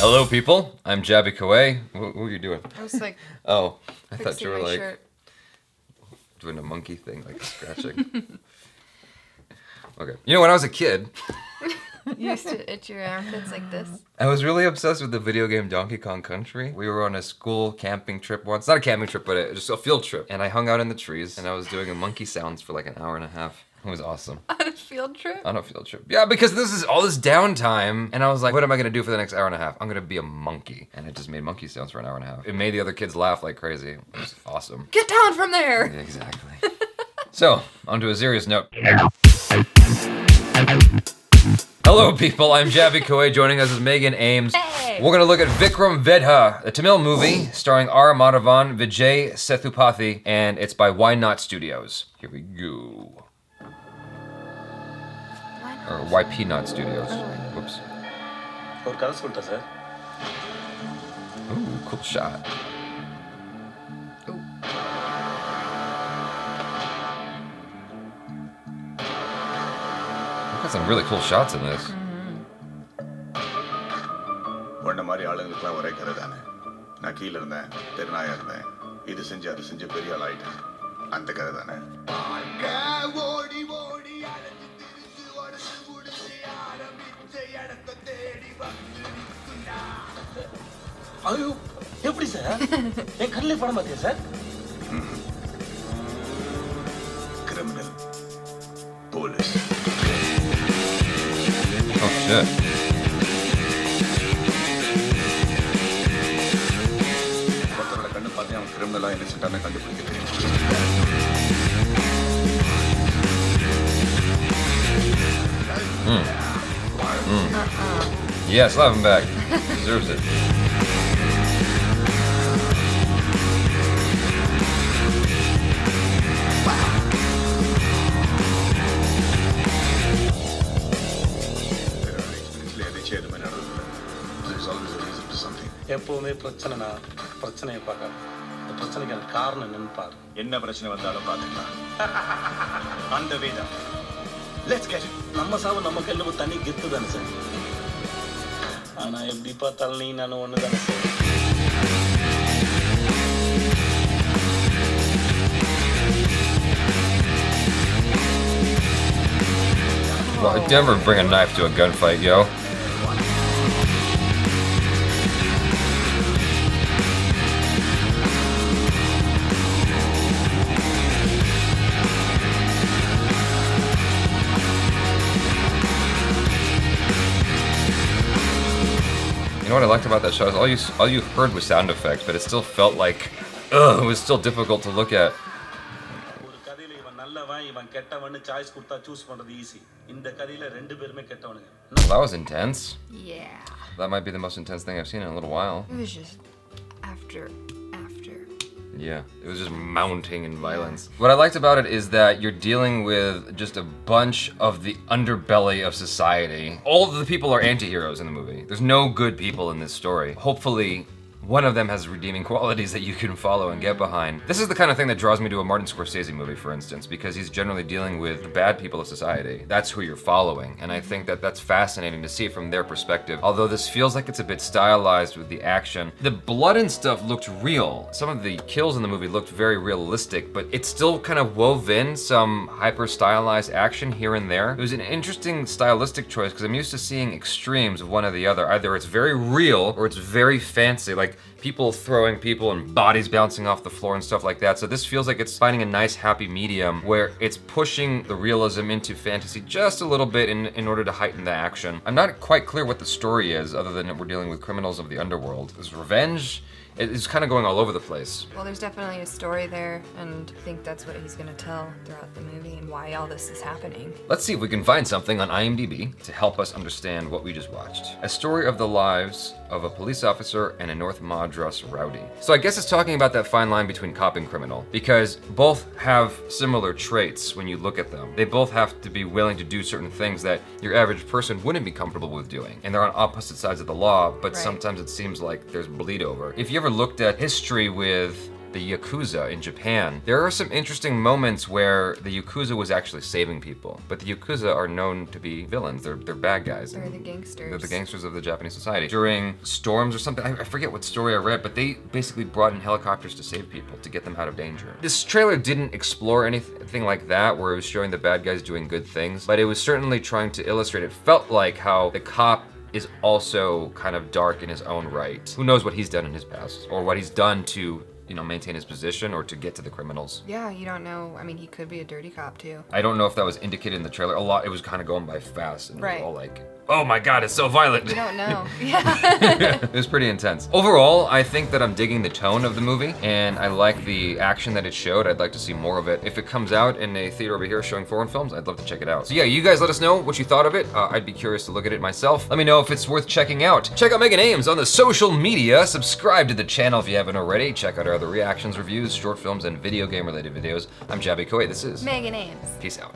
Hello, people. I'm Jaby Koay. What were you doing? I was like, oh, I thought you were like shirt. doing a monkey thing, like scratching. Okay. You know, when I was a kid, You used to itch your armpits like this. I was really obsessed with the video game Donkey Kong Country. We were on a school camping trip once. Not a camping trip, but just a field trip. And I hung out in the trees, and I was doing a monkey sounds for like an hour and a half. It was awesome. On a field trip? On a field trip. Yeah, because this is all this downtime, and I was like, what am I gonna do for the next hour and a half? I'm gonna be a monkey. And I just made monkey sounds for an hour and a half. It made the other kids laugh like crazy. It was awesome. Get down from there! Yeah, exactly. So, onto a serious note. Hello, people. I'm Jaby Koay. Joining us is Megan Ames. Hey! We're gonna look at Vikram Vedha, a Tamil movie starring R. Madhavan, Vijay Sethupathi, and it's by Why Not Studios. Here we go. Or YP Not Studios. Whoops. Ooh, cool shot. Got some really cool shots in this. ஒன்ன மாதிரி ஆளுங்களுக்குலாம் ஒரே கதை தானே. நான் கீழ இருந்தேன், தெருநாயா இருந்தேன். இது செஞ்சு அது செஞ்சு பெரிய ஆள் ஆயிட்டேன். அந்த கதை தானே. ஓடி ஓடி அலைஞ்சு திரிஞ்சு உடச்சு முடிச்சு ஆரம்பிச்ச இடத்தை தேடி வந்து நிற்குண்டா. ஐயோ, எப்படி சார்? என் கண்ணிலே படம் பார்த்தியா sir? Criminal. Police. Oh shit. ஒருத்தரோட கண்ணு பார்த்து அவன் கிரிமினலா இன்னசென்ட்டான கண்டுபிடிக்க தெரியும். Yeah, slap him back. Deserves it. எப்பவுமே பிரச்சனைனா பிரச்சனையை பார்க்காது. இந்த பிரச்சனைக்கான காரணம் என்னன்னு பாரு. என்ன பிரச்சனை வந்தாலும் பார்த்துக்கலாம். அந்த வேதா. Let's get it. நம்ம சாவு நம்ம கையில ஒரு தனி கெத்து தானே சார். ஆனா எப்படி பார்த்தாலும் நீ நானும் ஒன்று தானே sir. Well, never bring a knife to a gunfight, yo. You know what I liked about that shot is all you heard was sound effects, but it still felt like, it was still difficult to look at. ஒரு கதையில இவன் நல்லவன் இவன் கெட்டவன்னு choice கொடுத்தா choose பண்றது easy. இந்த கதையில ரெண்டு பேருமே கெட்டவனுங்க. Well, that was intense. Yeah. That might be the most intense thing I've seen in a little while. It was just after. Yeah, it was just mounting in violence. What I liked about it is that you're dealing with just a bunch of the underbelly of society. All of the people are anti-heroes in the movie. There's no good people in this story. Hopefully, one of them has redeeming qualities that you can follow and get behind. This is the kind of thing that draws me to a Martin Scorsese movie, for instance, because he's generally dealing with the bad people of society. That's who you're following, and I think that that's fascinating to see from their perspective. Although this feels like it's a bit stylized with the action. The blood and stuff looked real. Some of the kills in the movie looked very realistic, but it still kind of wove in some hyper-stylized action here and there. It was an interesting stylistic choice, because I'm used to seeing extremes of one or the other. Either it's very real, or it's very fancy, like people throwing people and bodies bouncing off the floor and stuff like that. So this feels like it's finding a nice happy medium where it's pushing the realism into fantasy just a little bit in order to heighten the action. I'm not quite clear what the story is other than we're dealing with criminals of the underworld. Is revenge? It's kind of going all over the place. Well, there's definitely a story there, and I think that's what he's gonna tell throughout the movie and why all this is happening. Let's see if we can find something on IMDb to help us understand what we just watched. A story of the lives of a police officer and a North Madras rowdy. So I guess it's talking about that fine line between cop and criminal, because both have similar traits when you look at them. They both have to be willing to do certain things that your average person wouldn't be comfortable with doing. And they're on opposite sides of the law, but Right. sometimes it seems like there's bleed over. If you ever looked at history with the Yakuza in Japan, there are some interesting moments where the Yakuza was actually saving people. But the Yakuza are known to be villains. They're bad guys. They're the gangsters. They're the gangsters of the Japanese society. During storms or something, I forget what story I read, but they basically brought in helicopters to save people, to get them out of danger. This trailer didn't explore anything like that, where it was showing the bad guys doing good things, but it was certainly trying to illustrate, it felt like how the cop is also kind of dark in his own right. Who knows what he's done in his past, or what he's done to, you know, maintain his position or to get to the criminals. Yeah, you don't know. I mean, he could be a dirty cop too. I don't know if that was indicated in the trailer. A lot, it was kind of going by fast, and it Right. was all like, oh my god, it's so violent. You don't know. Yeah. It was pretty intense. Overall, I think that I'm digging the tone of the movie, and I like the action that it showed. I'd like to see more of it. If it comes out in a theater over here showing foreign films, I'd love to check it out. So yeah, you guys let us know what you thought of it. I'd be curious to look at it myself. Let me know if it's worth checking out. Check out Megan Ames on the social media. Subscribe to the channel if you haven't already. Check out our other reactions, reviews, short films, and video game related videos. I'm Jaby Koay. This is Megan Ames. Peace out.